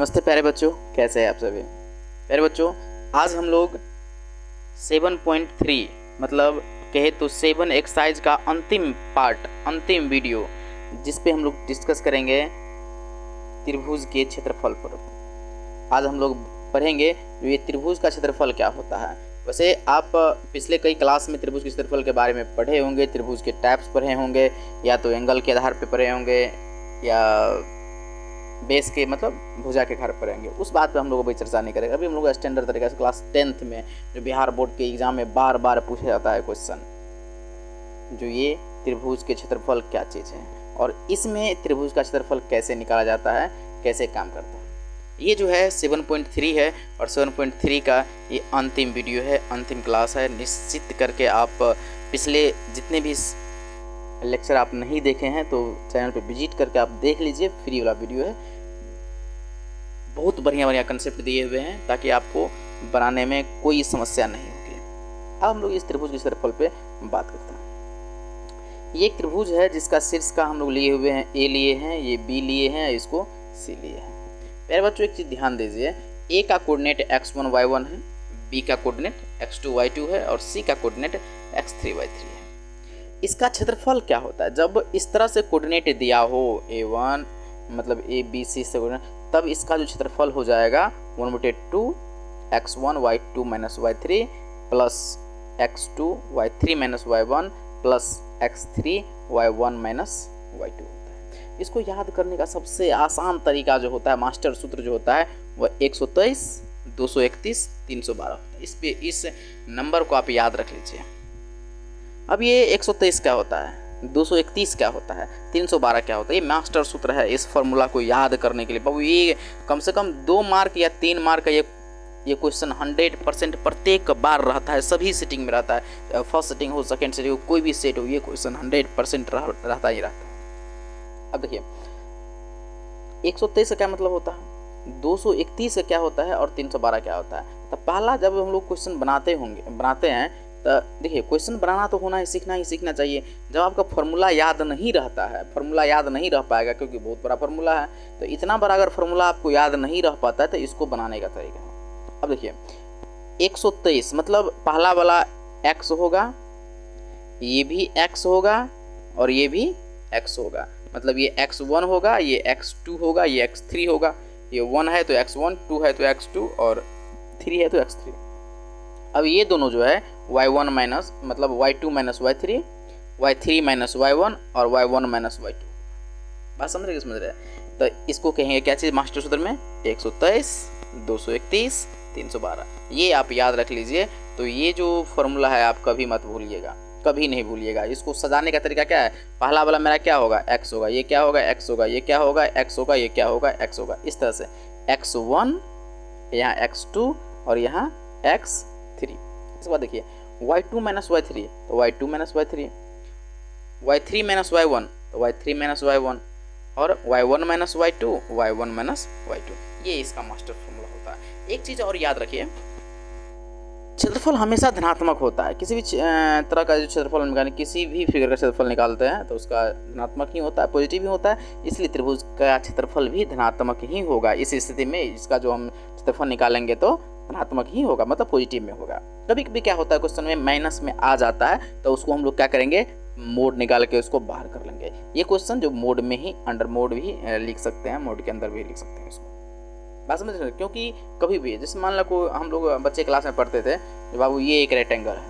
नमस्ते प्यारे बच्चों, कैसे हैं आप सभी। प्यारे बच्चों, आज हम लोग 7.3 मतलब कहे तो 7 एक्सरसाइज का अंतिम पार्ट, अंतिम वीडियो, जिस पे हम लोग डिस्कस करेंगे त्रिभुज के क्षेत्रफल पर। आज हम लोग पढ़ेंगे जो ये त्रिभुज का क्षेत्रफल क्या होता है। वैसे आप पिछले कई क्लास में त्रिभुज के क्षेत्रफल के बारे में पढ़े होंगे, त्रिभुज के टाइप्स पढ़े होंगे, या तो एंगल के आधार पर पढ़े होंगे या बेस के मतलब भुजा के घर पर रहेंगे। उस बात पे हम लोग अभी चर्चा नहीं करेंगे। अभी हम लोग स्टैंडर्ड तरीके से क्लास 10th में जो बिहार बोर्ड के एग्जाम में बार बार पूछा जाता है क्वेश्चन, जो ये त्रिभुज के क्षेत्रफल क्या चीज़ है और इसमें त्रिभुज का क्षेत्रफल कैसे निकाला जाता है, कैसे काम करता है। ये जो है 7.3 है और 7.3 का ये अंतिम वीडियो है, अंतिम क्लास है। निश्चित करके आप पिछले जितने भी लेक्चर आप नहीं देखे हैं तो चैनल पे विजिट करके आप देख लीजिए, फ्री वाला वीडियो है। बहुत बढ़िया बढ़िया कंसेप्ट दिए हुए हैं ताकि आपको बनाने में कोई समस्या नहीं होगी। अब हम लोग इस त्रिभुज के क्षेत्रफल पे बात करते हैं। ये एक त्रिभुज है जिसका शीर्ष का हम लोग लिए हुए हैं ए लिए हैं, ये बी लिए हैं, इसको सी लिए हैं। प्यारे बच्चों, एक चीज़ ध्यान दीजिए, ए का कोऑर्डिनेट x1 y1 है, बी का कोऑर्डिनेट x2 y2 है और सी का कोऑर्डिनेट x3 y3 है। इसका क्षेत्रफल क्या होता है? जब इस तरह से कोऑर्डिनेट दिया हो a1 मतलब ए बी सी से, तब इसका जो क्षेत्रफल हो जाएगा 1/2 x1 y2 - y3 plus x2 y3 - y1 plus x3 y1 - y2 होता है। इसको याद करने का सबसे आसान तरीका जो होता है, मास्टर सूत्र जो होता है, वह 123 231 312 होता है। इस नंबर को आप याद रख लीजिए। अब ये 123 क्या होता है, 231 क्या होता है, 312 क्या होता है, ये मास्टर सूत्र है। इस फॉर्मूला को याद करने के लिए बाबू ये कम से कम 2 मार्क या 3 मार्क का ये क्वेश्चन 100% प्रत्येक बार रहता है, सभी सेटिंग में रहता है। फर्स्ट सेटिंग हो, सेकंड सेटिंग हो, कोई भी सेट हो, ये क्वेश्चन 100% रहता ही रहता है। अब देखिए 123 का क्या मतलब होता है, 231 का क्या होता है और 312 क्या होता है। तो पहला जब हम लोग क्वेश्चन बनाते हैं तो देखिए, क्वेश्चन बनाना तो होना ही सीखना चाहिए। जब आपका फॉर्मूला याद नहीं रहता है, फॉर्मूला याद नहीं रह पाएगा क्योंकि बहुत बड़ा फॉर्मूला है, तो इतना बड़ा अगर फॉर्मूला आपको याद नहीं रह पाता है तो इसको बनाने का तरीका है। अब देखिए 123 मतलब पहला वाला x होगा, ये भी x होगा और ये भी x होगा, मतलब ये x1 होगा, ये x2 होगा, ये x3 होगा। ये 1 है तो x1, 2 है तो x2 और 3 है तो x3। अब ये दोनों जो है y1 माइनस मतलब y2 - y3, y3 - y1 और y1 - y2। बात समझ रहे? तो इसको कहेंगे क्या चीज़ मास्टर सूत्र में, 123 231 312। ये आप याद रख लीजिए। तो ये जो फॉर्मूला है आप कभी मत भूलिएगा, कभी नहीं भूलिएगा। इसको सजाने का तरीका क्या है, पहला वाला मेरा क्या होगा, x होगा, ये क्या होगा, x होगा, ये क्या होगा, x होगा, ये क्या होगा, x होगा। इस तरह से x1 यहाँ x2 और यहाँ x3। इसके बाद देखिए y2 - y3 तो y2 - y3, y3 - y1 तो y3 - y1 और y1 - y2 y1 - y2। ये इसका मास्टर फॉर्मूला होता है। एक चीज़ और याद रखिए, क्षेत्रफल हमेशा धनात्मक होता है। किसी भी तरह का जो क्षेत्रफल निकालने, किसी भी फिगर का क्षेत्रफल निकालते हैं तो उसका धनात्मक ही होता है, पॉजिटिव ही होता है। इसलिए त्रिभुज का क्षेत्रफल भी धनात्मक ही होगा। इस स्थिति में इसका जो हम क्षेत्रफल निकालेंगे तो धनात्मक ही होगा, मतलब पॉजिटिव में होगा। कभी कभी क्या होता है क्वेश्चन में माइनस में आ जाता है तो उसको हम लोग क्या करेंगे, मोड निकाल के उसको बाहर कर लेंगे। ये क्वेश्चन जो मोड में ही, अंडर मोड भी लिख सकते हैं, मोड के अंदर भी लिख सकते हैं इसको। बात समझ रहे? क्योंकि कभी भी जैसे मान लो को हम लोग बच्चे क्लास में पढ़ते थे, बाबू ये एक रेक्टेंगल है,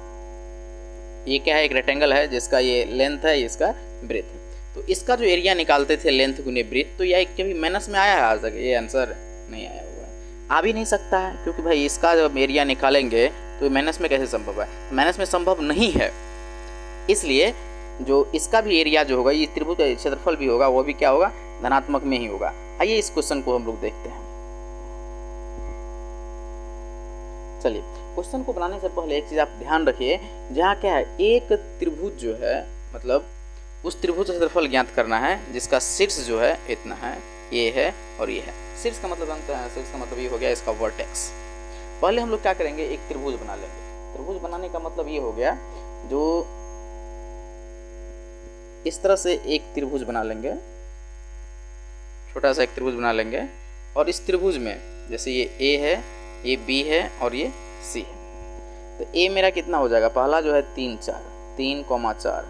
ये क्या है, एक रेक्टेंगल है जिसका ये लेंथ है, इसका ब्रेथ है। तो इसका जो एरिया निकालते थे लेंथ गुने ब्रेथ, तो यह कभी माइनस में आया है आज तक? ये आंसर नहीं आया हुआ है, आ भी नहीं सकता है, क्योंकि भाई इसका जब एरिया निकालेंगे तो माइनस में कैसे संभव है, माइनस में संभव नहीं है। इसलिए जो इसका भी एरिया जो होगा, ये त्रिभुज का क्षेत्रफल भी होगा, वो भी क्या होगा, धनात्मक में ही होगा। आइए इस क्वेश्चन को हम लोग देखते हैं। चलिए, क्वेश्चन को बनाने से पहले एक चीज़ आप ध्यान रखिए, जहाँ क्या है, एक त्रिभुज जो है मतलब उस त्रिभुज का क्षेत्रफल ज्ञात करना है जिसका शीर्ष जो है इतना है, ये है और ये है। शीर्ष का मतलब जानते हैं, शीर्ष का मतलब ये हो गया इसका वर्टेक्स। पहले हम लोग क्या करेंगे, एक त्रिभुज बना लेंगे। त्रिभुज बनाने का मतलब ये हो गया, जो इस तरह से एक त्रिभुज बना लेंगे, छोटा सा एक त्रिभुज बना लेंगे और इस त्रिभुज में जैसे ये ए है, ये बी है और ये सी है, तो ए मेरा कितना हो जाएगा, पहला जो है 3 4, 3,4,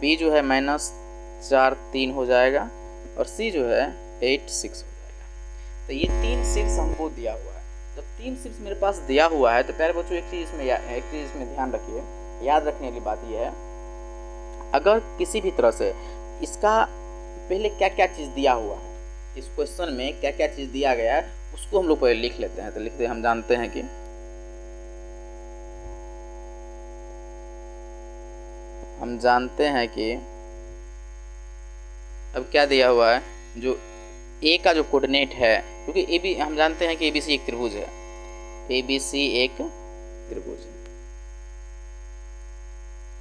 बी जो है -4 3 हो जाएगा और सी जो है 8 6 हो जाएगा। तो ये 3 6 हमको दिया हुआ है। जब 3 6 मेरे पास दिया हुआ है तो प्यारे बच्चों एक चीज़ इसमें ध्यान रखिए, याद रखने वाली बात यह है, अगर किसी भी तरह से इसका पहले क्या क्या चीज़ दिया हुआ है, इस क्वेश्चन में क्या क्या चीज़ दिया गया है उसको हम लोग पहले लिख लेते हैं। तो लिखते हम जानते हैं कि अब क्या दिया हुआ है, जो ए का जो कोऑर्डिनेट है, क्योंकि ए बी हम जानते हैं कि ए बी सी एक त्रिभुज है, ए बी सी एक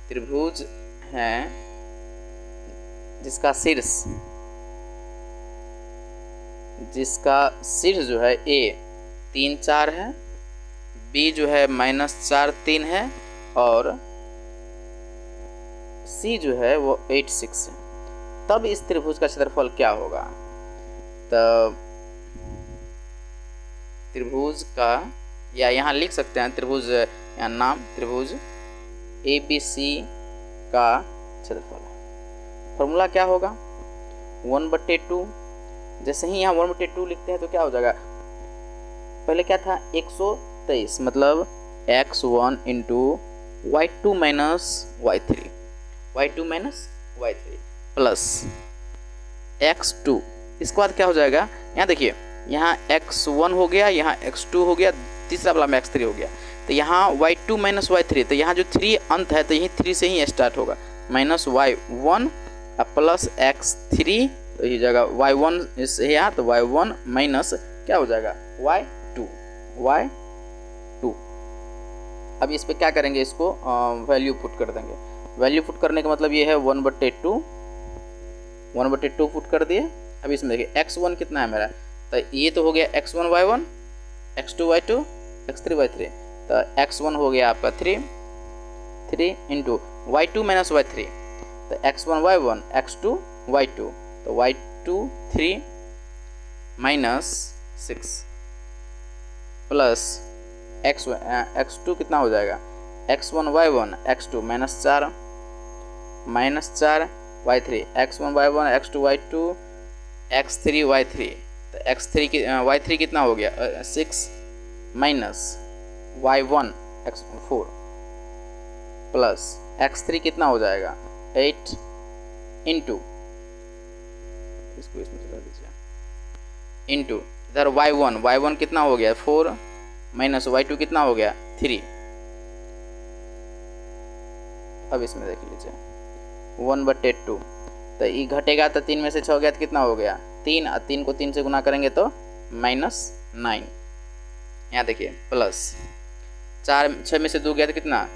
त्रिभुज है जिसका शीर्ष जो है ए 3 4 है, बी जो है -4 3 है और सी जो है वो 8 6 है। तब इस त्रिभुज का क्षेत्रफल क्या होगा, तब त्रिभुज का, या यहाँ लिख सकते हैं त्रिभुज, या नाम त्रिभुज ABC का क्षेत्रफल। फॉर्मूला क्या होगा, 1/2। जैसे ही यहाँ 1/2 लिखते हैं तो क्या हो जाएगा, पहले क्या था 123, मतलब x1 × y2 - y3 plus x2। इसके बाद क्या हो जाएगा, यहाँ देखिए, यहाँ x1 हो गया, यहाँ x2 हो गया, तीसरा वाला में x3 हो गया, तो यहाँ y2 - y3, तो यहाँ जो 3 अंत है तो यही 3 से ही स्टार्ट होगा, -y1 प्लस x3, तो ये जाएगा y1 इससे यहाँ, तो y1 माइनस क्या हो जाएगा y2। अब इस पे क्या करेंगे, इसको वैल्यू पुट कर देंगे। वैल्यू पुट करने का मतलब ये है 1/2 पुट कर दिए। अब इसमें देखिए x1 कितना है मेरा, तो ये तो हो गया x1 y1, x2 y2, x3 y3, तो x1 हो गया आपका 3 इंटू y2 - y3, तो x1 y1, x2 y2, तो y2 3 - 6 प्लस x2 कितना हो जाएगा, x1 y1, x2 -4 y3, x1 y1, x2 y2, x3 y3, तो y3 कितना हो गया 6 minus y1 x4 plus x3 कितना हो जाएगा 8 इंटू, इसको इसमें चला दीजिए, इंटू इधर y1 कितना हो गया 4 माइनस y2 कितना हो गया 3। अब इसमें देख लीजिए 1/2, तो ये घटेगा तो 3 में से 6 गया तो कितना हो गया 3, और 3 को 3 से गुना करेंगे तो -9। यहाँ देखिए प्लस 6 में से 2 गया तो कितना,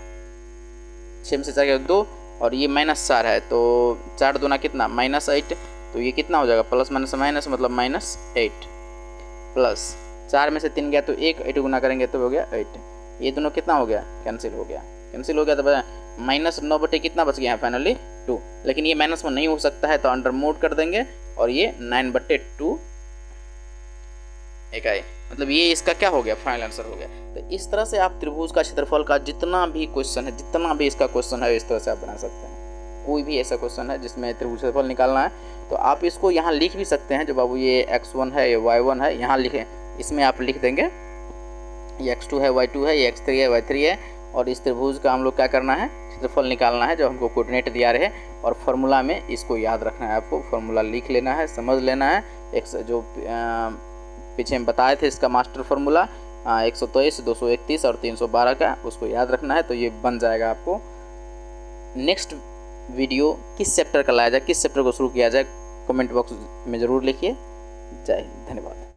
6 में से 4 गया 2, और ये -4 है तो 4 दूना कितना -8, तो ये कितना हो जाएगा प्लस माइनस मतलब -8, प्लस 4 में से 3 गया तो 1, 8 गुना करेंगे तो हो गया 8। ये दोनों कितना हो गया, कैंसिल हो गया तो -9 कितना बच गया है फाइनली 2, लेकिन ये -1 नहीं हो सकता है तो अंडर मोड कर देंगे और ये 9/2 इकाई, मतलब ये इसका क्या हो गया फाइनल आंसर हो गया। तो इस तरह से आप त्रिभुज का क्षेत्रफल का जितना भी क्वेश्चन है, जितना भी इसका क्वेश्चन है, इस तरह से आप बना सकते हैं। कोई भी ऐसा क्वेश्चन है जिसमें त्रिभुज क्षेत्रफल निकालना है तो आप इसको यहाँ लिख भी सकते हैं, जो बाबू ये x1 है, ये y1 है, यहाँ लिखें, इसमें आप लिख देंगे ये x2 है, y2 है, ये x3 है, y3 है, और इस त्रिभुज का हम लोग क्या करना है क्षेत्रफल निकालना है जो हमको कोऑर्डिनेट दिया रहे, और फार्मूला में इसको याद रखना है, आपको फार्मूला लिख लेना है, समझ लेना है। एक जो पीछे में बताए थे इसका मास्टर फार्मूला 123, 231 और 312 का, उसको याद रखना है, तो ये बन जाएगा आपको। नेक्स्ट वीडियो किस चैप्टर का लाया जाए, किस चैप्टर को शुरू किया जाए, कमेंट बॉक्स में ज़रूर लिखिए। जय हिंद, धन्यवाद।